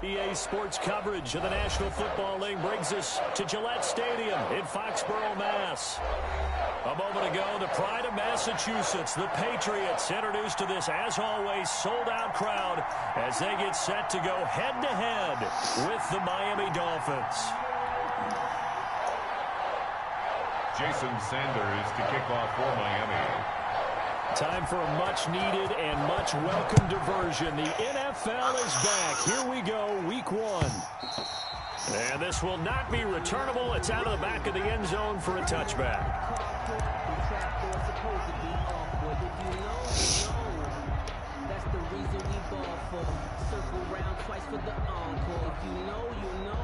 EA Sports coverage of the National Football League brings us to Gillette Stadium in Foxborough, Mass. A moment ago, the pride of Massachusetts, the Patriots, introduced to this, as always, sold-out crowd as they get set to go head-to-head with the Miami Dolphins. Jason Sanders to kick off for Miami. Time for a much-needed and much-welcome diversion. The NFL is back. Here we go, week one. And this will not be returnable. It's out of the back of the end zone for a touchback. That's the reason we ball for. Circle round twice for the encore. If you know, you know.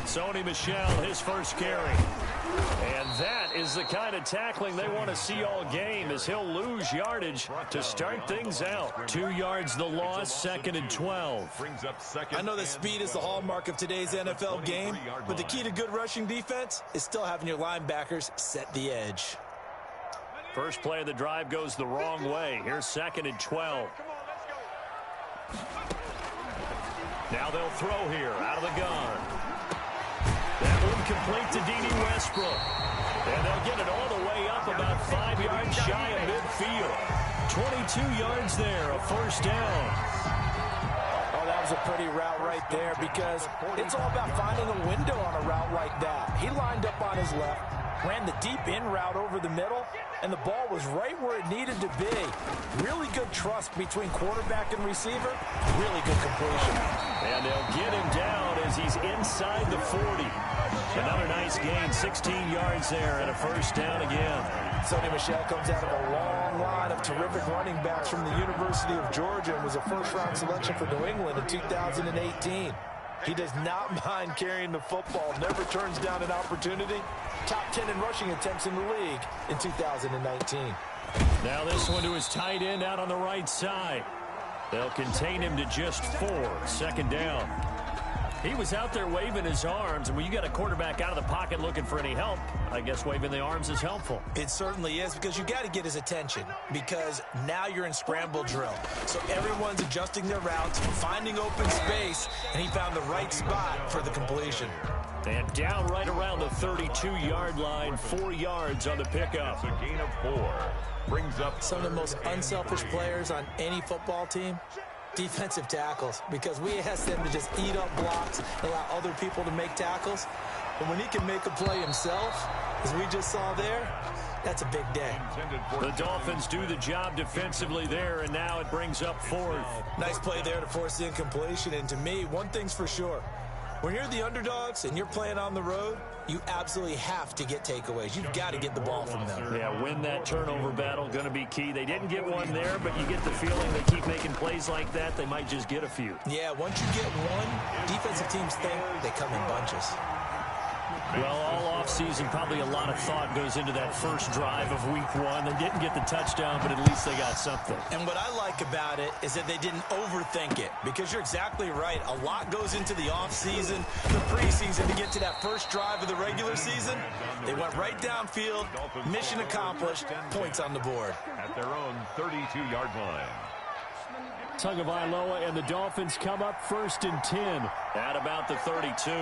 Sony Michel, his first carry. And that is the kind of tackling they want to see all game, as he'll lose yardage to start things out. 2 yards the loss, 2nd and 12. I know that speed is the hallmark of today's NFL game, but the key to good rushing defense is still having your linebackers set the edge. First play of the drive goes the wrong way. Here's 2nd and 12. Now they'll throw here out of the gun. That one complete to Dede Westbrook. And they'll get it all the way up about 5 yards shy of midfield. 22 yards there, a first down. Oh, that was a pretty route right there, because it's all about finding a window on a route like that. He lined up on his left, ran the deep in route over the middle, and the ball was right where it needed to be. Really good trust between quarterback and receiver. Really good completion. And they'll get him down as he's inside the 40. Another nice gain, 16 yards there, and a first down again. Sony Michel comes out of a long line of terrific running backs from the University of Georgia and was a first-round selection for New England in 2018. He does not mind carrying the football, never turns down an opportunity. Top 10 in rushing attempts in the league in 2019. Now this one to his tight end out on the right side. They'll contain him to just 4, 2nd down. He was out there waving his arms, and when you got a quarterback out of the pocket looking for any help, I guess waving the arms is helpful. It certainly is, because you got to get his attention, because now you're in scramble drill. So everyone's adjusting their routes, finding open space, and he found the right spot for the completion. And down right around the 32-yard line, 4 yards on the pickup. It's a gain of 4. Brings up some of the most unselfish players on any football team. Defensive tackles, because we ask them to just eat up blocks, allow other people to make tackles. But when he can make a play himself, as we just saw there, that's a big day. The Dolphins do the job defensively there, and now it brings up 4th. Nice play there to force the incompletion. And to me, one thing's for sure. When you're the underdogs and you're playing on the road, you absolutely have to get takeaways. You've got to get the ball from them. Yeah, win that turnover battle, going to be key. They didn't get one there, but you get the feeling they keep making plays like that, they might just get a few. Yeah, once you get one, defensive teams think they come in bunches. Well, all offseason, probably a lot of thought goes into that first drive of week one. They didn't get the touchdown, but at least they got something. And what I like about it is that they didn't overthink it, because you're exactly right. A lot goes into the offseason, the preseason, to get to that first drive of the regular season. They went right downfield, mission accomplished, points on the board. At their own 32-yard line. Tagovailoa and the Dolphins come up 1st and 10 at about the 32.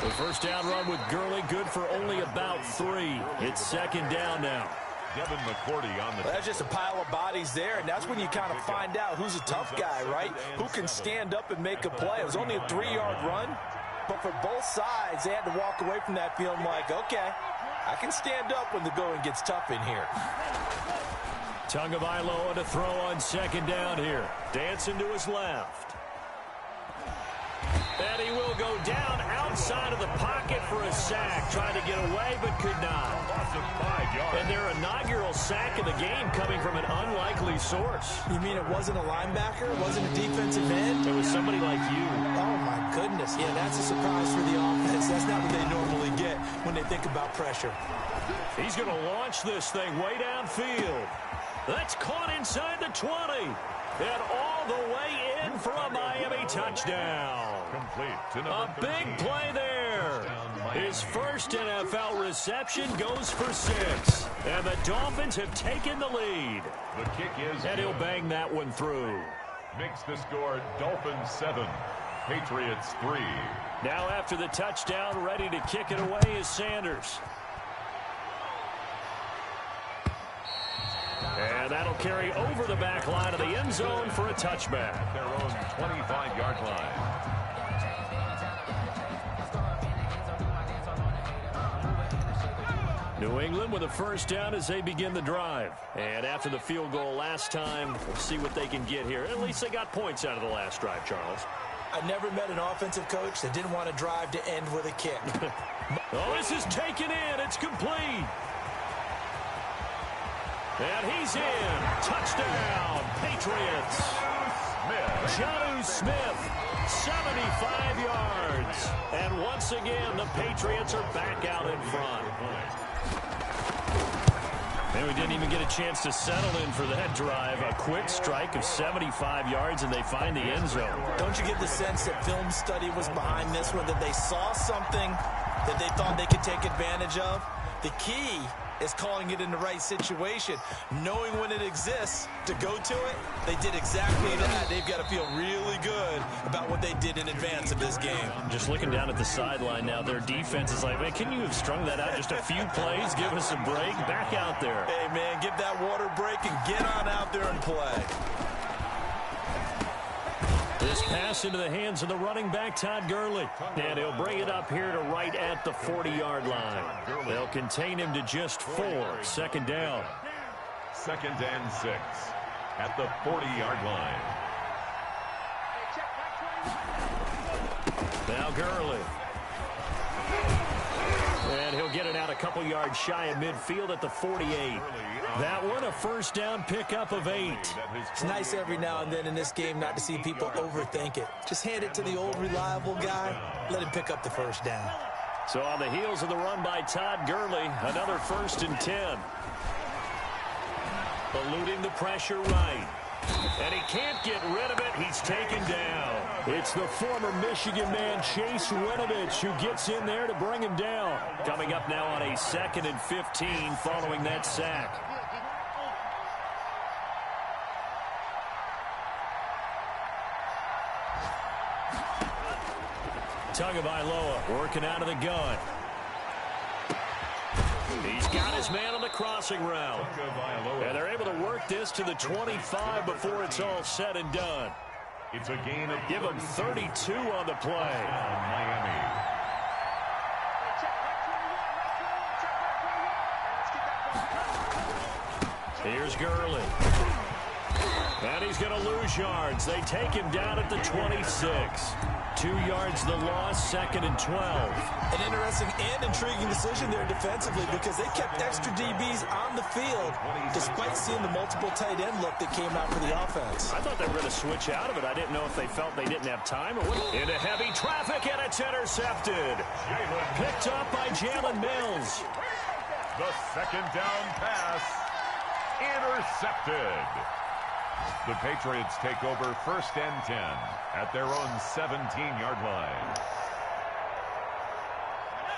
The first down run with Gurley, good for only about 3. It's 2nd down now. Devin McCourty on the... That's just a pile of bodies there, and that's when you kind of find out who's a tough guy, right? Who can stand up and make a play. It was only a 3-yard run, but for both sides, they had to walk away from that feeling like, okay, I can stand up when the going gets tough in here. Tagovailoa to throw on 2nd down here. Dancing to his left. And he will go down outside of the pocket for a sack. Trying to get away, but could not. Loss of 5 yards. And their inaugural sack of the game coming from an unlikely source. You mean it wasn't a linebacker? It wasn't a defensive end? It was somebody like you. Oh, my goodness. Yeah, that's a surprise for the offense. That's not what they normally get when they think about pressure. He's going to launch this thing way downfield. That's caught inside the 20. And all the way in for a Miami touchdown. Complete to A big play there. His first NFL reception goes for 6. And the Dolphins have taken the lead. The kick is and he'll bang that one through. Makes the score Dolphins 7, Patriots 3. Now after the touchdown, ready to kick it away is Sanders. And that'll carry over the back line of the end zone for a touchback. At their own 25-yard line. New England with a first down as they begin the drive. And after the field goal last time, we'll see what they can get here. At least they got points out of the last drive, Charles. I never met an offensive coach that didn't want to drive to end with a kick. Oh, this is taken in. It's complete. And he's in. Touchdown, Patriots. Jonnu Smith, 75 yards. And once again, the Patriots are back out in front. And we didn't even get a chance to settle in for that drive. A quick strike of 75 yards, and they find the end zone. Don't you get the sense that film study was behind this one, that they saw something that they thought they could take advantage of? The key is calling it in the right situation, knowing when it exists to go to it. They did exactly that. They've got to feel really good about what they did in advance of this game. Just looking down at the sideline now, their defense is like, man, can you have strung that out just a few plays? Give us a break. Back out there. Hey, man, give that water break and get on out there and play. This pass into the hands of the running back, Todd Gurley. And he'll bring it up here to right at the 40-yard line. They'll contain him to just 4. Second down. 2nd and 6 at the 40-yard line. Now Gurley. And he'll get it out a couple yards shy of midfield at the 48. That one a first down pickup of 8. It's nice every now and then in this game not to see people overthink it. Just hand it to the old reliable guy. Let him pick up the first down. So on the heels of the run by Todd Gurley, another 1st and 10. Eluding the pressure right. And he can't get rid of it. He's taken down. It's the former Michigan man, Chase Winovich, who gets in there to bring him down. Coming up now on a 2nd and 15 following that sack. Tagovailoa working out of the gun. He's got his man on the crossing route. And they're able to work this to the 25 before it's all said and done. It's a gain of give him 32 on the play. Miami. Here's Gurley. And he's going to lose yards. They take him down at the 26. 2 yards the loss, 2nd and 12. An interesting and intriguing decision there defensively because they kept extra DBs on the field despite seeing the multiple tight end look that came out for the offense. I thought they were going to switch out of it. I didn't know if they felt they didn't have time or what. Into heavy traffic, and it's intercepted. Picked up by Jalen Mills. The 2nd down pass intercepted. The Patriots take over 1st and 10 at their own 17-yard line.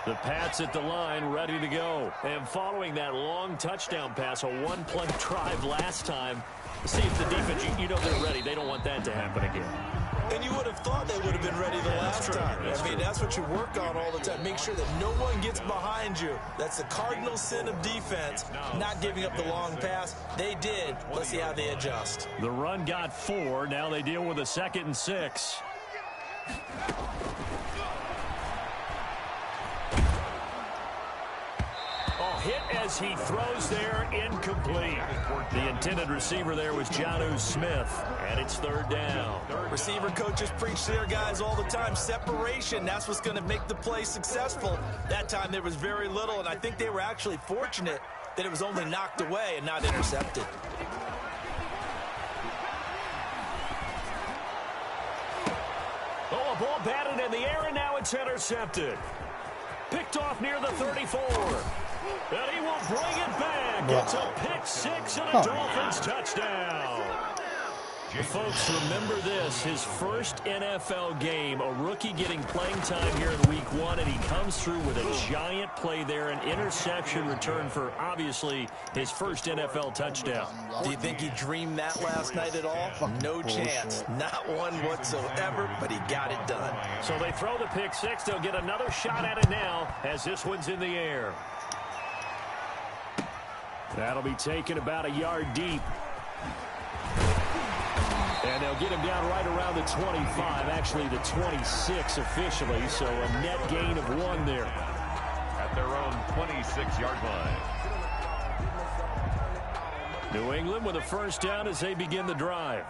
The Pats at the line ready to go. And following that long touchdown pass, a one-play drive last time, see if the defense, you know they're ready. They don't want that to happen again. And you would have thought they would have been ready the last time. I mean, that's what you work on all the time. Make sure that no one gets behind you. That's the cardinal sin of defense, not giving up the long pass. They did. Let's see how they adjust. The run got 4. Now they deal with a 2nd and 6. Hit as he throws there, incomplete. The intended receiver there was Jonnu Smith, and it's 3rd down. Receiver coaches preach to their guys all the time. Separation, that's what's going to make the play successful. That time there was very little, and I think they were actually fortunate that it was only knocked away and not intercepted. Oh, a ball batted in the air, and now it's intercepted. Picked off near the 34. And he will bring it back. It's a pick 6 and a Dolphins touchdown. Folks, remember this, his first NFL game, a rookie getting playing time here in week 1, and he comes through with a giant play there, an interception return for, obviously, his first NFL touchdown. Do you think he dreamed that last night at all? No chance. Not one whatsoever, but he got it done. So they throw the pick six. They'll get another shot at it now as this one's in the air. That'll be taken about a yard deep. And they'll get him down right around the 25, actually the 26 officially, so a net gain of 1 there. At their own 26-yard line. New England with a first down as they begin the drive.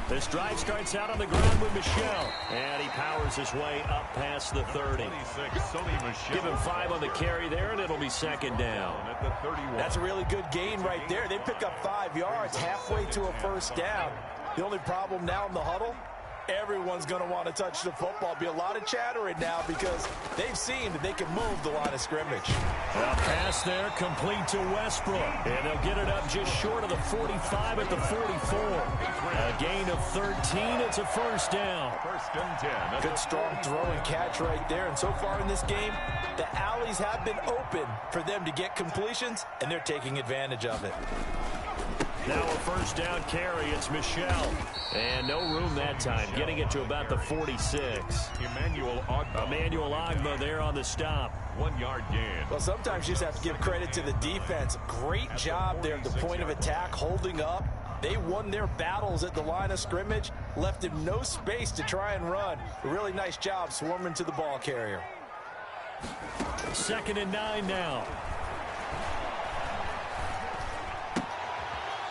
This drive starts out on the ground with Michel. And he powers his way up past the 30. 26, Sony Michel. Give him 5 on the carry there, and it'll be second down. At the 31. That's a really good gain right there. They pick up 5 yards halfway to a first down. The only problem now in the huddle, everyone's going to want to touch the football. Be a lot of chattering now because they've seen that they can move the line of scrimmage. A pass there complete to Westbrook. And they'll get it up just short of the 45 at the 44. A gain of 13. It's a first down. First and 10. Good strong throw and catch right there. And so far in this game, the alleys have been open for them to get completions, and they're taking advantage of it. Now a first down carry. It's Michel. And no room that time. Getting it to about the 46. Emmanuel Ogbah there on the stop. 1 yard gain. Well, sometimes you just have to give credit to the defense. Great job there at the point of attack, holding up. They won their battles at the line of scrimmage, left him no space to try and run. A really nice job swarming to the ball carrier. 2nd and 9 now.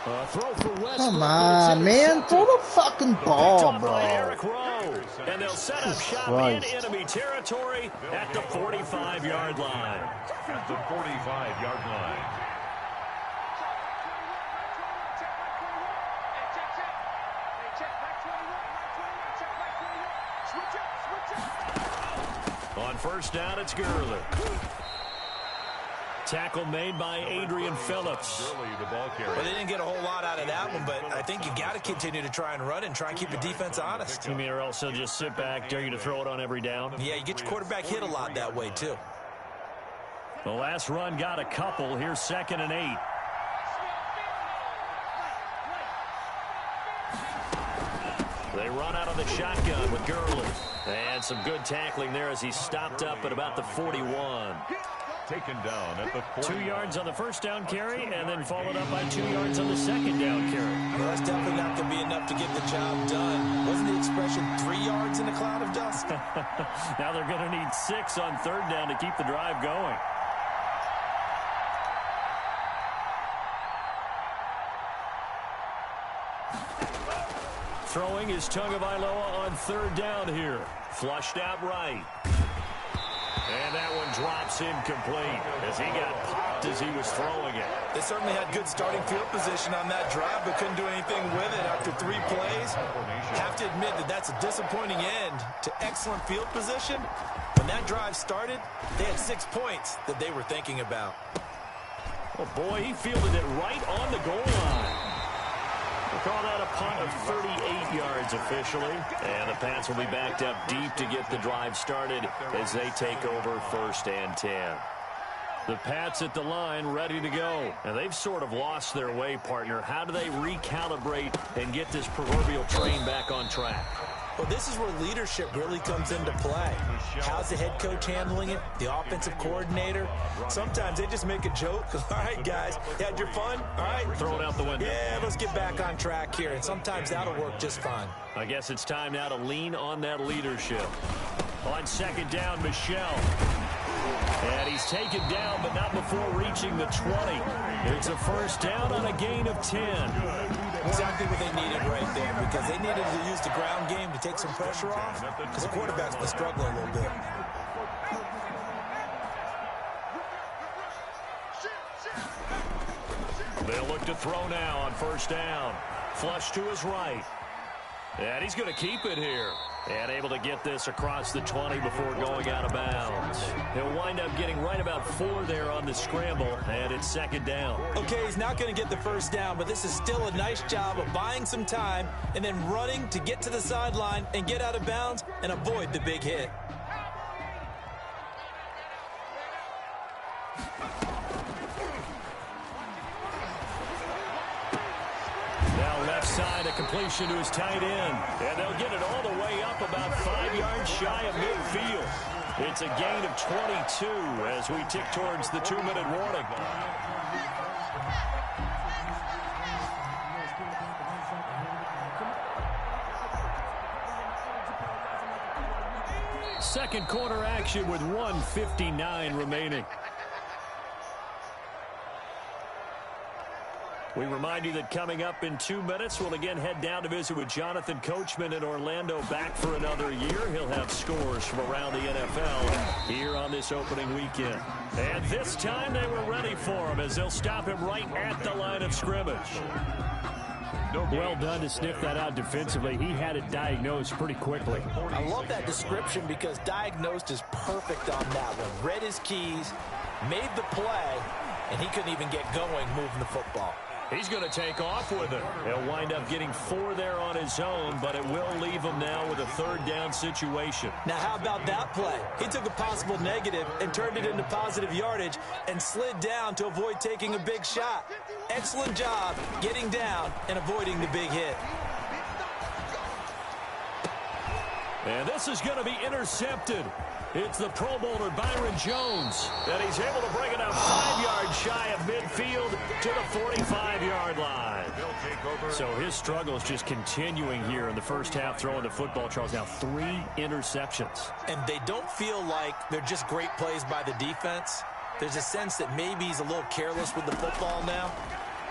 Throw for Westbrook. Come on, man. Throw the fucking ball, bro. Eric Rowe. And they'll set up shop in enemy territory at the 45-yard line. At the 45-yard line. On first down, it's Gurley. Tackle made by Adrian Phillips. Well, they didn't get a whole lot out of that one, but I think you got to continue to try and run and try and keep the defense honest. You mean or else they'll just sit back, dare you to throw it on every down? Yeah, you get your quarterback hit a lot that way, too. The last run got a couple. Here's 2nd and 8. They run out of the shotgun with Gurley. And some good tackling there as he stopped up at about the 41. Taken down at the 40. 2 yards on the first down carry, and then followed up by 2 yards on the second down carry. Well, that's definitely not going to be enough to get the job done. Wasn't the expression 3 yards in a cloud of dust? Now they're going to need 6 on third down to keep the drive going. Throwing is Tagovailoa on third down here. Flushed out right. And that one drops incomplete as he got popped as he was throwing it. They certainly had good starting field position on that drive, but couldn't do anything with it after 3 plays. Have to admit that that's a disappointing end to excellent field position. When that drive started, they had 6 points that they were thinking about. Oh, boy, he fielded it right on the goal line. We'll call that a punt of 38 yards officially. And the Pats will be backed up deep to get the drive started as they take over 1st and 10. The Pats at the line ready to go. And they've sort of lost their way, partner. How do they recalibrate and get this proverbial train back on track? Well, this is where leadership really comes into play. How's the head coach handling it? The offensive coordinator? Sometimes they just make a joke. All right, guys, you had your fun? All right. Throw it out the window. Yeah, let's get back on track here. And sometimes that'll work just fine. I guess it's time now to lean on that leadership. On 2nd down, Michel. And he's taken down, but not before reaching the 20. It's a first down on a gain of 10. Exactly what they needed right there, because they needed to use the ground game to take some pressure off, because the quarterback's been struggling a little bit. They'll look to throw now on first down. Flush to his right. And he's going to keep it here. And able to get this across the 20 before going out of bounds. He'll wind up getting right about 4 there on the scramble, and it's second down. Okay, he's not going to get the first down, but this is still a nice job of buying some time and then running to get to the sideline and get out of bounds and avoid the big hit. Side, a completion to his tight end. And they'll get it all the way up about 5 yards shy of midfield. It's a gain of 22 as we tick towards the 2-minute warning. Second quarter action with 1:59 remaining. We remind you that coming up in 2 minutes, we'll again head down to visit with Jonathan Coachman in Orlando, back for another year. He'll have scores from around the NFL here on this opening weekend. And this time they were ready for him as they'll stop him right at the line of scrimmage. Well done to sniff that out defensively. He had it diagnosed pretty quickly. I love that description because diagnosed is perfect on that one. Read his keys, made the play, and he couldn't even get going moving the football. He's going to take off with it. He'll wind up getting 4 there on his own, but it will leave him now with a third down situation. Now, how about that play? He took a possible negative and turned it into positive yardage and slid down to avoid taking a big shot. Excellent job getting down and avoiding the big hit. And this is going to be intercepted. It's the Pro Bowler Byron Jones, and he's able to bring it up 5 yards shy of midfield to the 45-yard line. So his struggle is just continuing here in the first half, throwing the football. Charles, now 3 interceptions. And they don't feel like they're just great plays by the defense. There's a sense that maybe he's a little careless with the football now.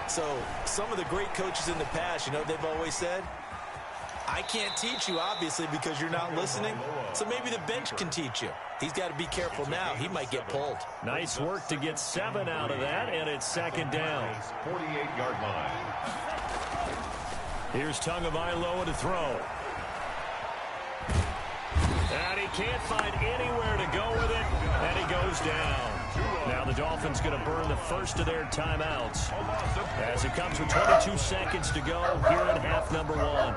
So some of the great coaches in the past, you know, they've always said, I can't teach you, obviously, because you're not listening. So maybe the bench can teach you. He's got to be careful now. He might get pulled. Nice work to get 7 out of that, and it's second down. 48-yard line. Here's Tagovailoa to throw. And he can't find anywhere to go with it, and he goes down. Now the Dolphins going to burn the first of their timeouts as it comes with 22 seconds to go here in half number 1.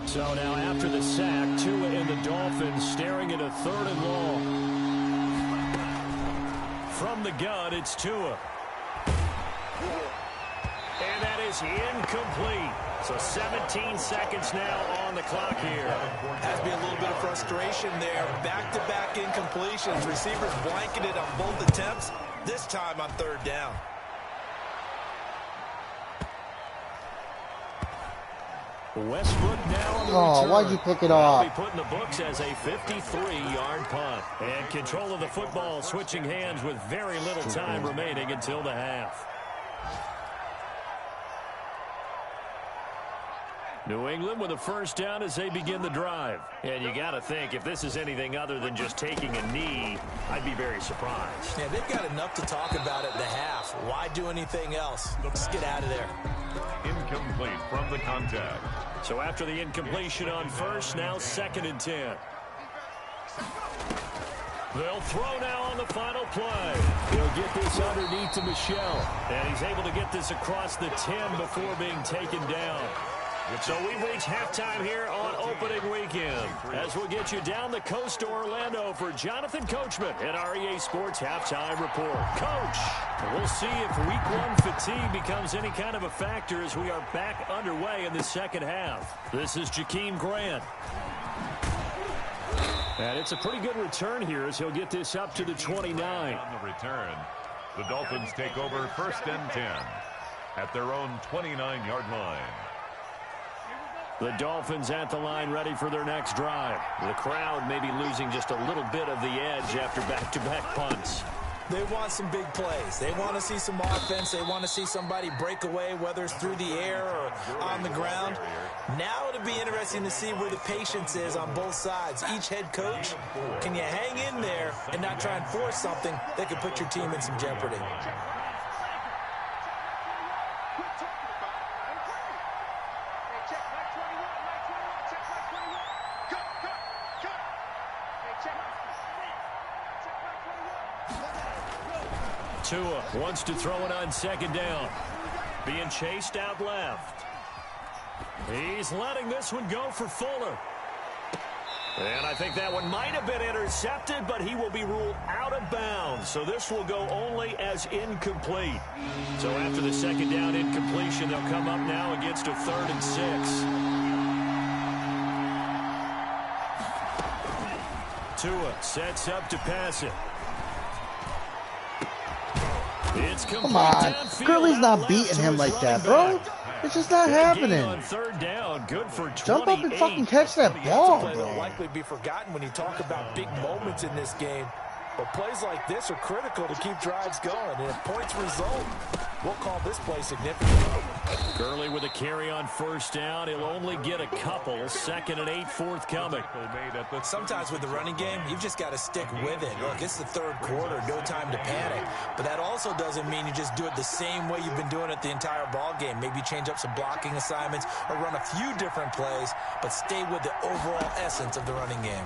So now after the sack, Tua and the Dolphins staring at a 3rd and long. From the gun, it's Tua. And that is incomplete. So 17 seconds now on the clock here. Has to be a little bit of frustration there. Back-to-back incompletions. Receivers blanketed on both attempts, this time on 3rd down. Westbrook now on the return. Why'd you pick it off? He'll be put in the books as a 53-yard punt. And control of the football switching hands with very little time remaining until the half. New England with a first down as they begin the drive. And you got to think, if this is anything other than just taking a knee, I'd be very surprised. Yeah, they've got enough to talk about at the half. Why do anything else? Let's get out of there. Incomplete from the contact. So after the incompletion on first, now 2nd and 10. They'll throw now on the final play. He'll get this underneath to Michel. And he's able to get this across the 10 before being taken down. So we've reached halftime here on opening weekend as we'll get you down the coast to Orlando for Jonathan Coachman at our EA Sports Halftime Report. Coach, we'll see if Week 1 fatigue becomes any kind of a factor as we are back underway in the second half. This is Jakeem Grant. And it's a pretty good return here as he'll get this up to the 29. On the return, the Dolphins take over 1st and 10 at their own 29-yard line. The Dolphins at the line ready for their next drive. The crowd may be losing just a little bit of the edge after back-to-back punts. They want some big plays. They want to see some offense. They want to see somebody break away, whether it's through the air or on the ground. Now it'll be interesting to see where the patience is on both sides. Each head coach, can you hang in there and not try and force something that could put your team in some jeopardy? Tua wants to throw it on second down. Being chased out left. He's letting this one go for Fuller. And I think that one might have been intercepted, but he will be ruled out of bounds. So this will go only as incomplete. So after the second down incompletion, they'll come up now against a 3rd and 6. Tua sets up to pass it. It's Come on. Gurley's not beating him like that, bro. It's just not happening. On 3rd down, good for 28. Jump up and fucking catch that ball, Play bro. that'll likely be forgotten when you talk about big moments in this game. But plays like this are critical to keep drives going. And if points result, we'll call this play significant. Gurley with a carry on 1st down. He'll only get a couple. 2nd and 8 forthcoming. Sometimes with the running game, you've just got to stick with it. Look, it's the 3rd quarter, no time to panic. But that also doesn't mean you just do it the same way you've been doing it the entire ball game. Maybe change up some blocking assignments or run a few different plays, but stay with the overall essence of the running game.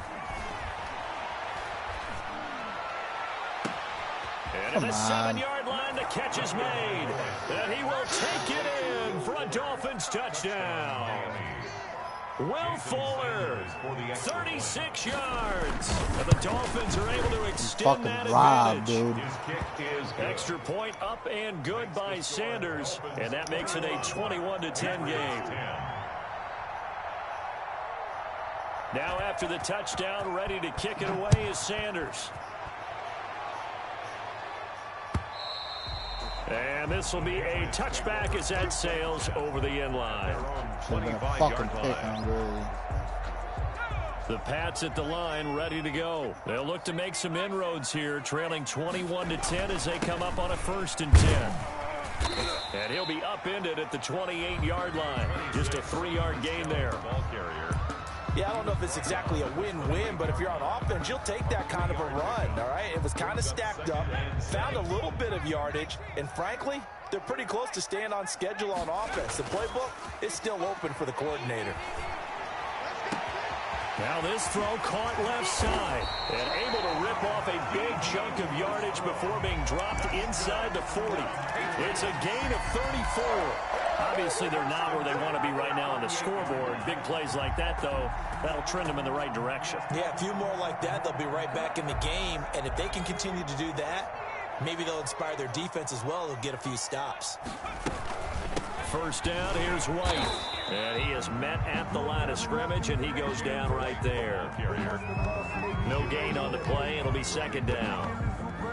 And at the 7-yard line, the catch is made. And he will take it in for a Dolphins touchdown. Will Fuller, 36 yards. And the Dolphins are able to extend that advantage. Dude. Extra point up and good by Sanders. And that makes it a 21-10 game. Now after the touchdown, ready to kick it away is Sanders. And this will be a touchback as that sails over the end line. The Pats at the line ready to go. They'll look to make some inroads here, trailing 21-10 as they come up on a 1st and 10. And he'll be upended at the 28-yard line. Just a 3-yard gain there. Ball carrier. Yeah, I don't know if it's exactly a win-win, but if you're on offense, you'll take that kind of a run, all right? It was kind of stacked up, found a little bit of yardage, and frankly, they're pretty close to staying on schedule on offense. The playbook is still open for the coordinator. Now this throw caught left side and able to rip off a big chunk of yardage before being dropped inside the 40. It's a gain of 34. Obviously, they're not where they want to be right now on the scoreboard. Big plays like that, though, that'll trend them in the right direction. Yeah, a few more like that, they'll be right back in the game. And if they can continue to do that, maybe they'll inspire their defense as well. They'll get a few stops. 1st down, here's White. And he is met at the line of scrimmage, and he goes down right there. No gain on the play. It'll be 2nd down.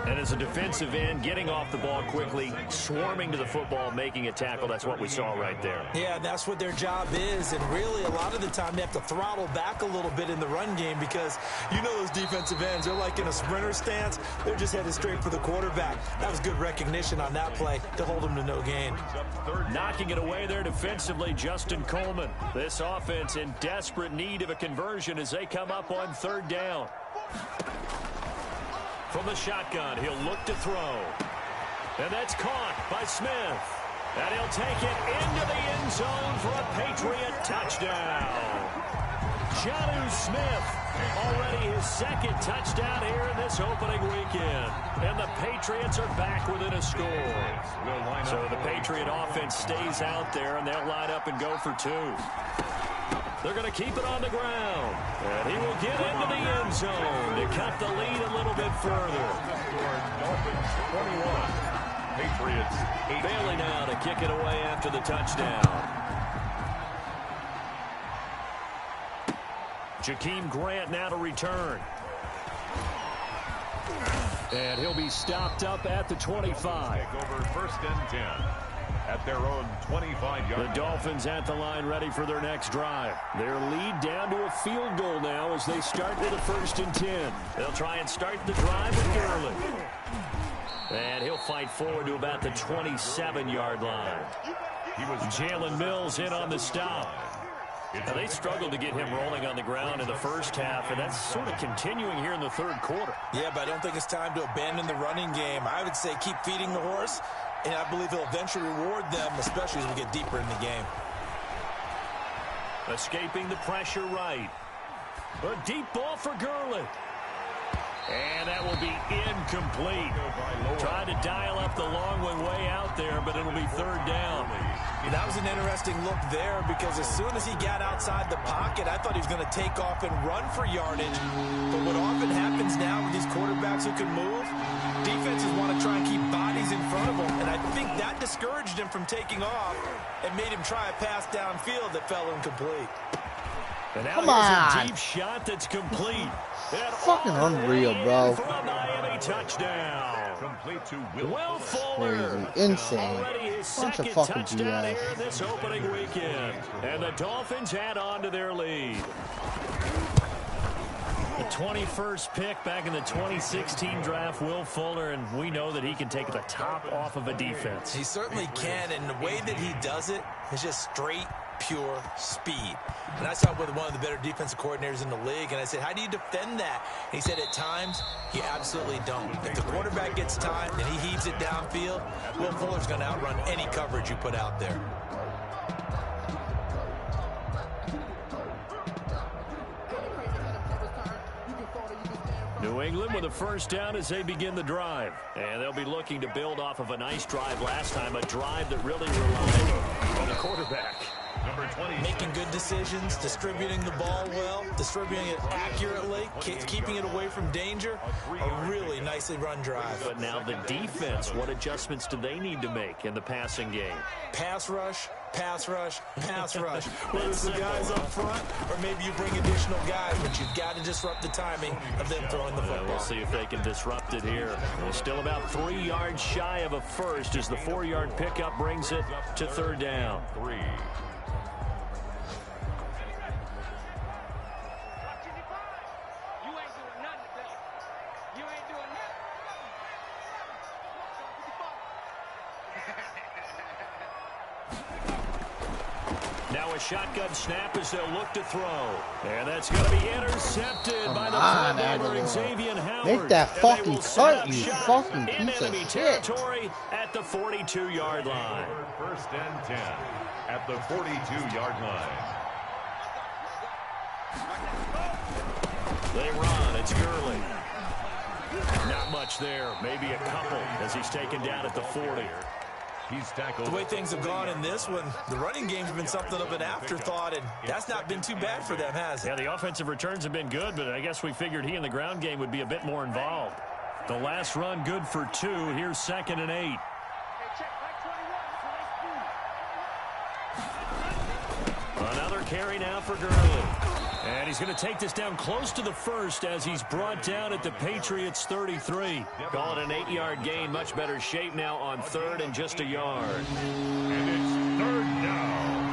And as a defensive end, getting off the ball quickly, swarming to the football, making a tackle, that's what we saw right there. Yeah, that's what their job is. And really, a lot of the time, they have to throttle back a little bit in the run game because you know those defensive ends, they're like in a sprinter stance. They're just headed straight for the quarterback. That was good recognition on that play to hold them to no gain. Knocking it away there defensively, Justin Coleman. This offense in desperate need of a conversion as they come up on 3rd down. From the shotgun, he'll look to throw. And that's caught by Smith. And he'll take it into the end zone for a Patriot touchdown. Jonnu Smith, already his 2nd touchdown here in this opening weekend. And the Patriots are back within a score. So the Patriot offense stays out there, and they'll line up and go for 2. They're going to keep it on the ground. And he will get into the end zone to cut the lead a little bit further. Dolphins 21. Patriots 8. Bailey now to kick it away after the touchdown. Jakeem Grant now to return. And he'll be stopped up at the 25. Take over 1st and 10. At their own 25-yard. The Dolphins at the line ready for their next drive. Their lead down to a field goal now as they start with a 1st and 10. They'll try and start the drive with Gurley. And he'll fight forward to about the 27-yard line. Jalen Mills in on the stop. Now, they struggled to get him rolling on the ground in the 1st half, and that's sort of continuing here in the 3rd quarter. Yeah, but I don't think it's time to abandon the running game. I would say keep feeding the horse, and I believe he'll eventually reward them, especially as we get deeper in the game. Escaping the pressure right. A deep ball for Gurley. And that will be incomplete. Trying to dial went way out there, but it'll be third down. That was an interesting look there because as soon as he got outside the pocket, I thought he was going to take off and run for yardage. But what often happens now with these quarterbacks who can move, defenses want to try and keep bodies in front of them, and I think that discouraged him from taking off and made him try a pass downfield that fell incomplete. And now Come on. a deep shot that's complete. Fucking unreal, bro. For a Miami touchdown. Complete to Will Fuller. Crazy. Insane. Already his Bunch of second fucking touchdown GI. here this opening weekend. And the Dolphins add on to their lead. The 21st pick back in the 2016 draft, Will Fuller, and we know that he can take the top off of a defense. He certainly can, and the way that he does it is just straight, pure speed. And I saw him with one of the better defensive coordinators in the league, and I said, how do you defend that? And he said, at times, you absolutely don't. If the quarterback gets time and he heaves it downfield, Will Fuller's going to outrun any coverage you put out there. New England with a first down as they begin the drive. And they'll be looking to build off of a nice drive last time, a drive that really relied on the quarterback. Number 20. Making good decisions, distributing the ball well, distributing it accurately, keeping it away from danger. A really nicely run drive. But now the defense, what adjustments do they need to make in the passing game? Pass rush, pass rush, pass rush. Whether it's the guys up front or maybe you bring additional guys, but you've got to disrupt the timing of them throwing the football. We'll see if they can disrupt it here. They're still about 3 yards shy of a first as the 4-yard pickup brings it to third down. 3. Now a shotgun snap as they'll look to throw. And that's going to be intercepted by the playmaker Xavier Howard. Make that fucking cut, you fucking in piece of enemy shit. territory at the 42-yard line. First and 10 at the 42-yard line. They run. It's Gurley. Not much there. Maybe a couple as he's taken down at the 40. He's tackled. The way things have gone in this one, the running game's been something of an afterthought, and that's not been too bad for them, has it? Yeah, the offensive returns have been good, but I guess we figured he in the ground game would be a bit more involved. The last run good for 2. Here's 2nd and 8. Another carry now for Gurley. And he's going to take this down close to the first as he's brought down at the Patriots 33. Call it an 8-yard gain. Much better shape now on 3rd and just a yard. And it's 3rd down.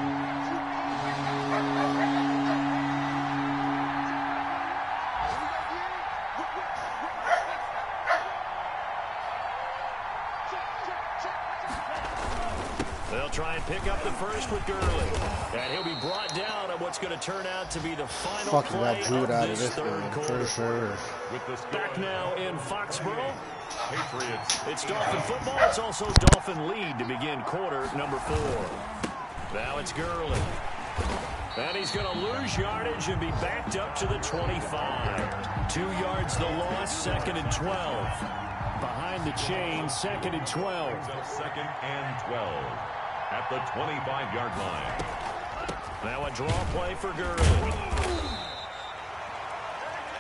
They'll try and pick up the first with Gurley. And he'll be brought down on what's going to turn out to be the final Fucking play got Druid out of this this third game, quarter. for sure. With the score, Back now in Foxborough. Patriots. It's Dolphin football. It's also Dolphin lead to begin quarter number 4. Now it's Gurley. And he's going to lose yardage and be backed up to the 25. 2 yards the loss, 2nd and 12. Behind the chain, 2nd and 12. 2nd and 12 at the 25-yard line. Now a draw play for Gurley.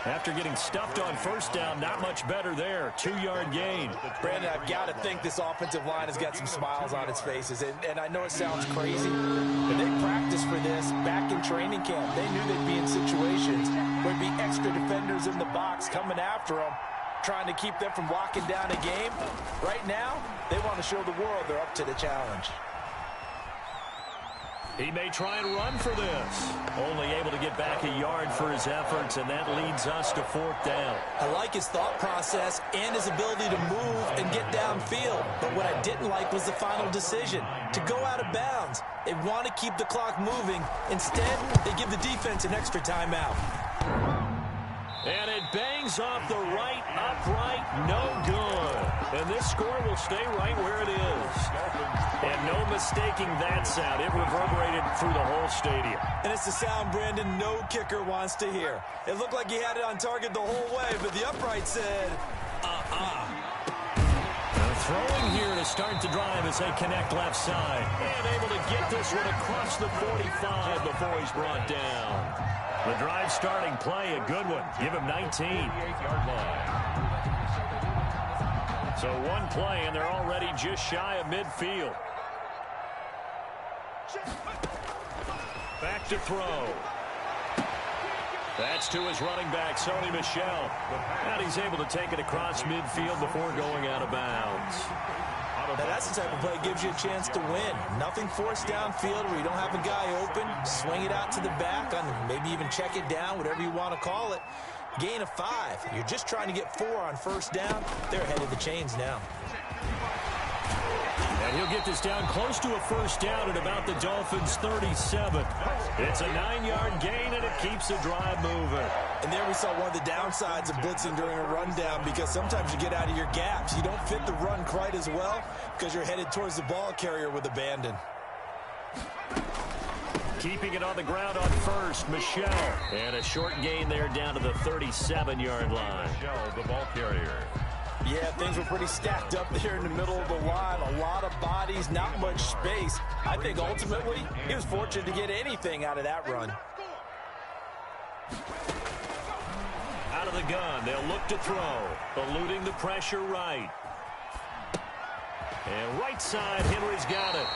After getting stuffed on first down, not much better there. 2-yard gain. Brandon, I've got to think this offensive line has got some smiles on its faces. And I know it sounds crazy, but they practiced for this back in training camp. They knew they'd be in situations where there'd be extra defenders in the box coming after them, trying to keep them from locking down a game. Right now, they want to show the world they're up to the challenge. He may try and run for this. Only able to get back a yard for his efforts, and that leads us to 4th down. I like his thought process and his ability to move and get downfield. But what I didn't like was the final decision, to go out of bounds. They want to keep the clock moving. Instead, they give the defense an extra timeout. And it bangs off the right upright, no good. And this score will stay right where it is. And no mistaking that sound. It reverberated through the whole stadium. And it's the sound Brandon no kicker wants to hear. It looked like he had it on target the whole way, but the upright said, Now throwing here to start the drive as they connect left side. And able to get this one across the 45 before he's brought down. The drive starting play, a good one. Give him 19. So one play, and they're already just shy of midfield. Back to throw. That's to his running back, Sony Michel. And he's able to take it across midfield before going out of bounds. Now that's the type of play that gives you a chance to win. Nothing forced downfield where you don't have a guy open. Swing it out to the back, maybe even check it down, whatever you want to call it. Gain of 5. You're just trying to get 4 on first down. They're ahead of the chains now. And he'll get this down close to a first down at about the Dolphins' 37. It's a 9-yard gain, and it keeps the drive moving. And there we saw one of the downsides of blitzing during a rundown, because sometimes you get out of your gaps. You don't fit the run quite as well because you're headed towards the ball carrier with abandon. Keeping it on the ground on first, Michel. And a short gain there down to the 37-yard line. Michel, the ball carrier. Yeah, things were pretty stacked up there in the middle of the line. A lot of bodies, not much space. I think ultimately he was fortunate to get anything out of that run. Out of the gun, they'll look to throw. Eluding the pressure right. And right side, Henry's got it.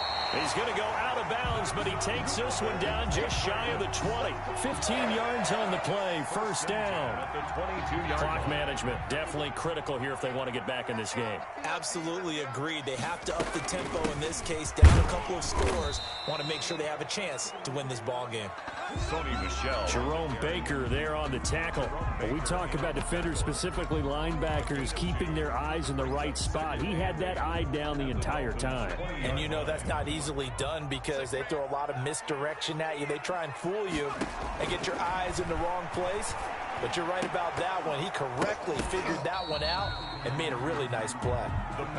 He's going to go out of bounds, but he takes this one down just shy of the 20. 15 yards on the play, first down. At the 22-yard Clock line. management, definitely critical here if they want to get back in this game. Absolutely agreed. They have to up the tempo in this case, down a couple of scores. Want to make sure they have a chance to win this ball game. Sony Michel. Jerome Baker there on the tackle. But we talk about defenders, specifically linebackers, keeping their eyes in the right spot. He had that eye down the entire time. And you know that's not easily done because they throw a lot of misdirection at you. They try and fool you and get your eyes in the wrong place. But you're right about that one. He correctly figured that one out and made a really nice play.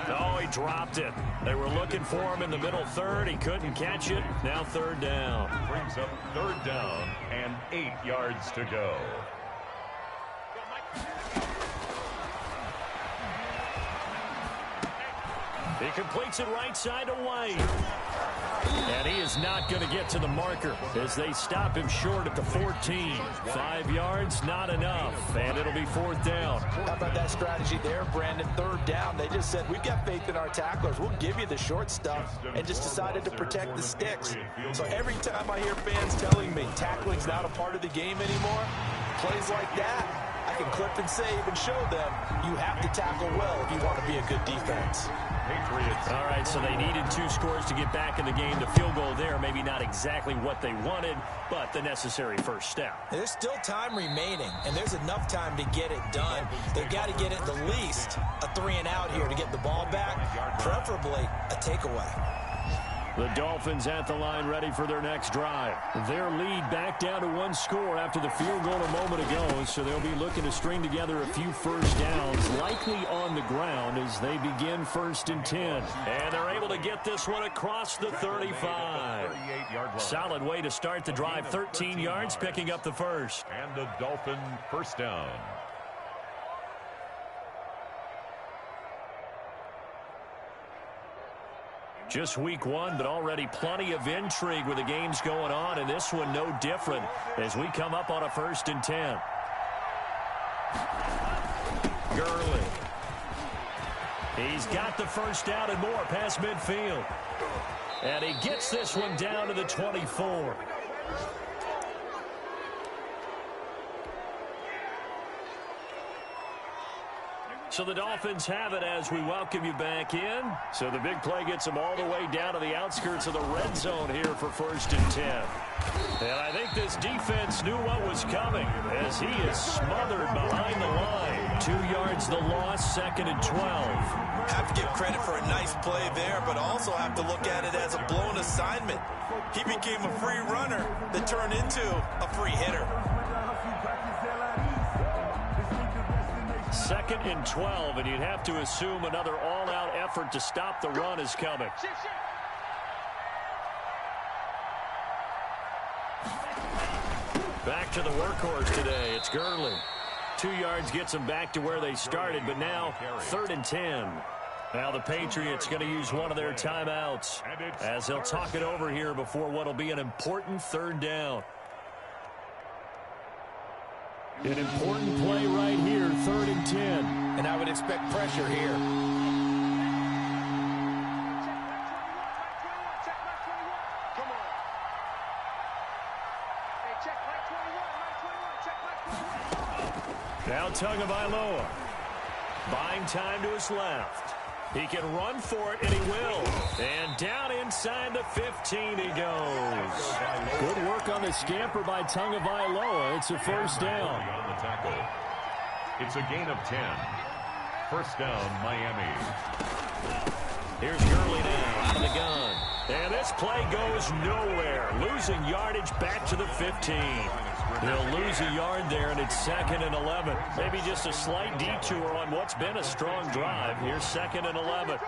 Oh, he dropped it. They were looking for him in the middle third. He couldn't catch it. Now third down. Brings up third down and 8 yards to go. He completes it right side to White. And he is not going to get to the marker as they stop him short at the 14. 5 yards, not enough. And it'll be fourth down. How about that strategy there, Brandon? Third down. They just said, we've got faith in our tacklers. We'll give you the short stuff, and just decided to protect the sticks. So every time I hear fans telling me tackling's not a part of the game anymore, plays like that, I can clip and save and show them you have to tackle well if you want to be a good defense. Patriots. All right, so they needed 2 scores to get back in the game. The field goal there, maybe not exactly what they wanted, but the necessary first step. There's still time remaining, and there's enough time to get it done. They've got to get at the least a 3-and-out here to get the ball back, preferably a takeaway. The Dolphins at the line ready for their next drive. Their lead back down to 1 score after the field goal a moment ago, so they'll be looking to string together a few first downs, likely on the ground as they begin first and 10. And they're able to get this one across the 35. 38-yard line. Solid way to start the drive, 13 yards, picking up the first. And the Dolphin first down. Just week 1, but already plenty of intrigue with the games going on, and this one no different as we come up on a first and 10. Gurley. He's got the first down and more past midfield. And he gets this one down to the 24. So the Dolphins have it as we welcome you back in. So the big play gets them all the way down to the outskirts of the red zone here for first and 10. And I think this defense knew what was coming as he is smothered behind the line. 2 yards the loss, second and 12. Have to give credit for a nice play there, but also have to look at it as a blown assignment. He became a free runner that turned into a free hitter. Second and 12, and you'd have to assume another all-out effort to stop the run is coming. Back to the workhorse today. It's Gurley. 2 yards gets them back to where they started, but now third and 10. Now the Patriots going to use one of their timeouts as they'll talk it over here before what will be an important third down. An important play right here, 3rd and 10. And I would expect pressure here. Now Tagovailoa buying time to his left. He can run for it, and he will. And down inside the 15 he goes. Good work on the scamper by Tagovailoa. It's a first down. On the tackle. It's a gain of 10. First down, Miami. Here's Gurley now out of the gun. And this play goes nowhere. Losing yardage back to the 15. They'll lose a yard there, and it's 2nd and 11. Maybe just a slight detour on what's been a strong drive. Here's 2nd and 11.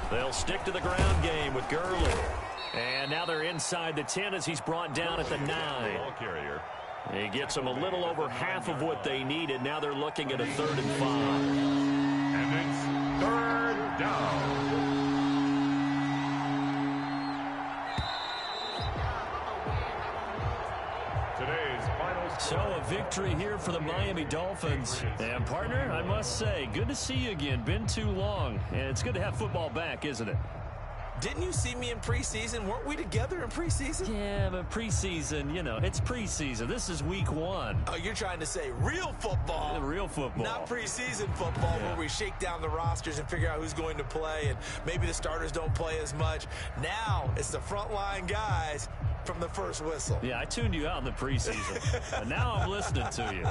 They'll stick to the ground game with Gurley. And now they're inside the 10 as he's brought down at the 9. Ball carrier. He gets them a little over half of what they needed. Now they're looking at a 3rd and 5. And it's 3rd down. Today's final score. So a victory here for the Miami Dolphins. And partner, I must say, good to see you again. Been too long. And it's good to have football back, isn't it? Didn't you see me in preseason? Weren't we together in preseason? Yeah, but preseason, you know, it's preseason. This is week 1. Oh, you're trying to say real football. Real football. Not preseason football where we shake down the rosters and figure out who's going to play, and maybe the starters don't play as much. Now it's the frontline guys from the first whistle. Yeah, I tuned you out in the preseason. And now I'm listening to you.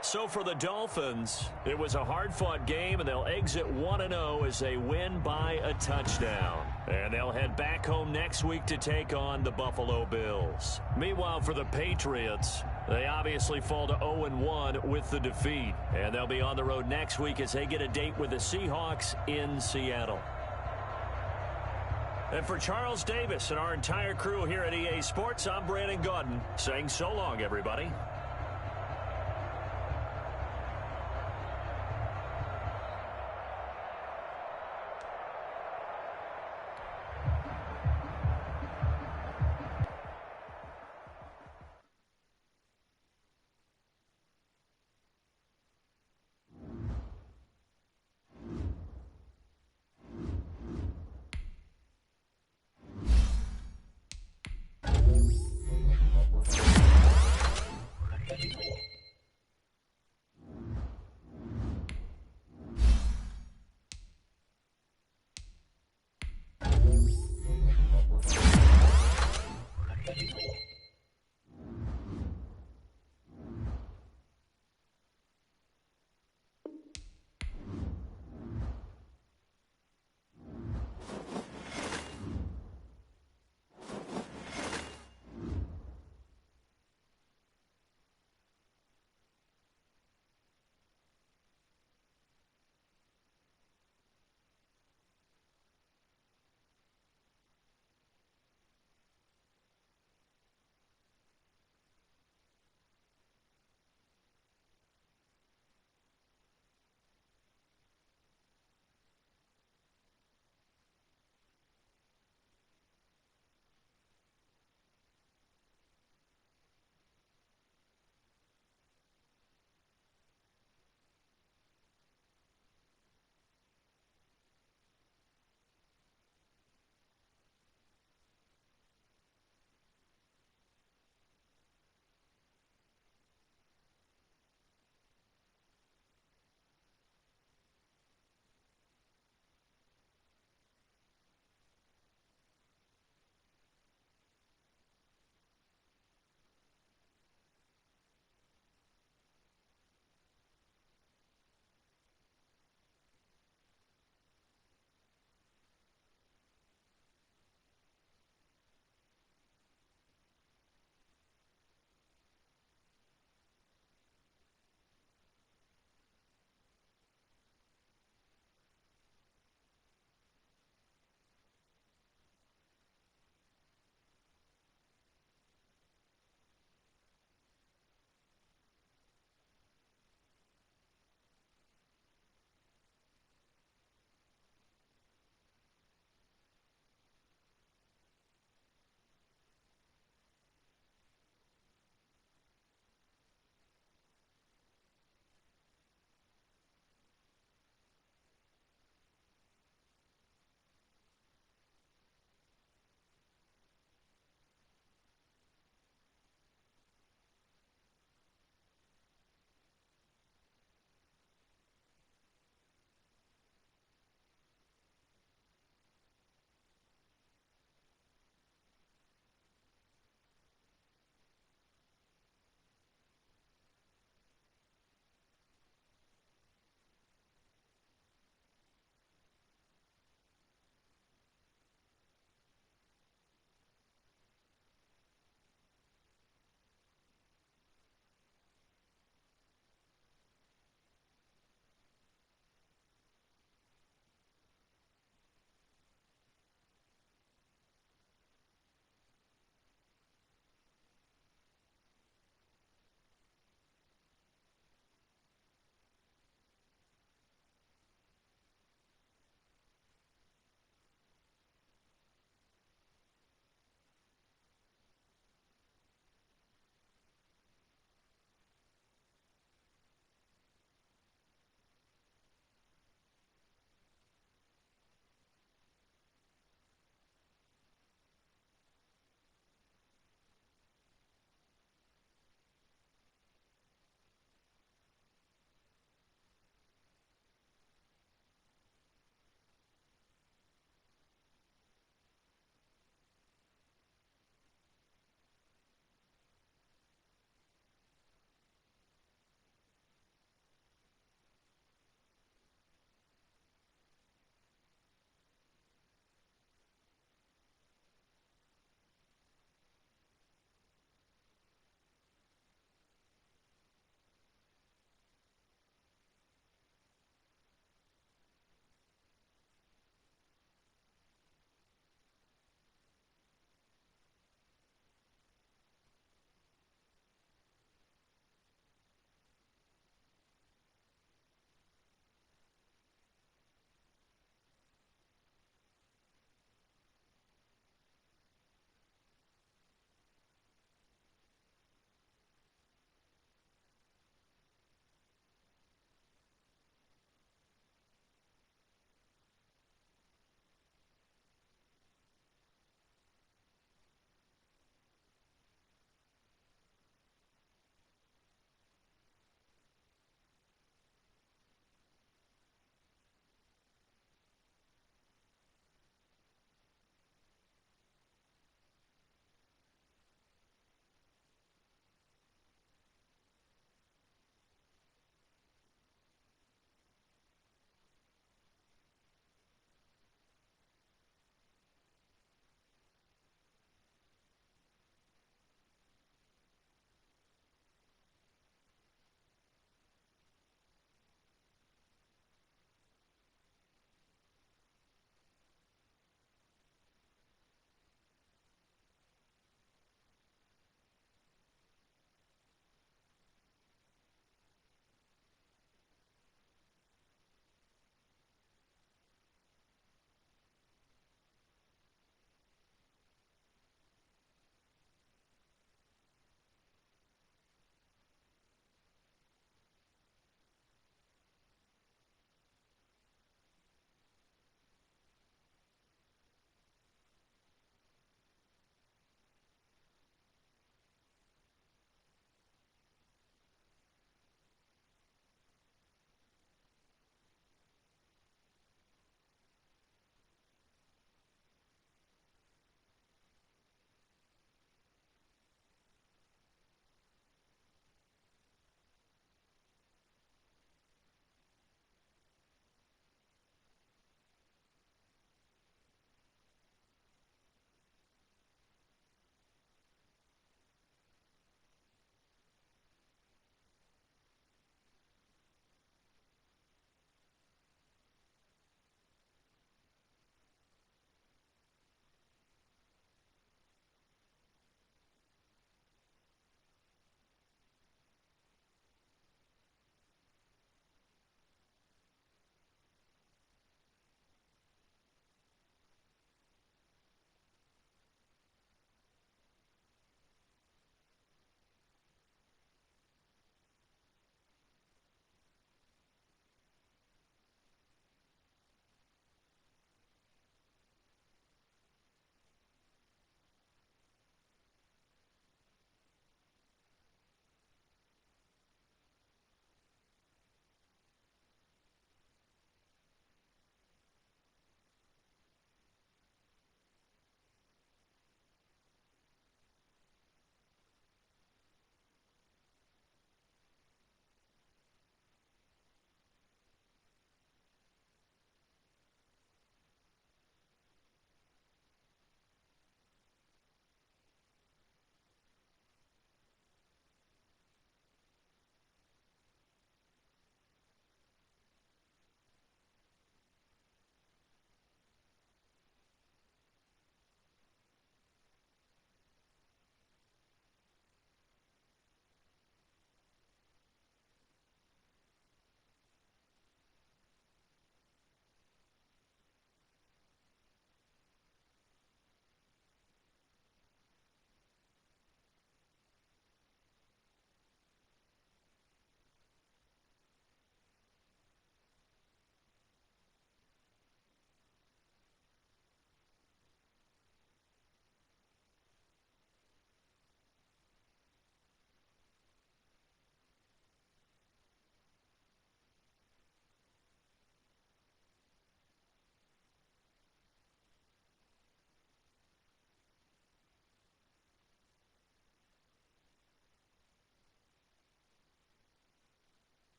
So for the Dolphins, it was a hard-fought game, and they'll exit 1-0 as they win by a touchdown. And they'll head back home next week to take on the Buffalo Bills. Meanwhile, for the Patriots, they obviously fall to 0-1 with the defeat. And they'll be on the road next week as they get a date with the Seahawks in Seattle. And for Charles Davis and our entire crew here at EA Sports, I'm Brandon Gaudin saying so long, everybody.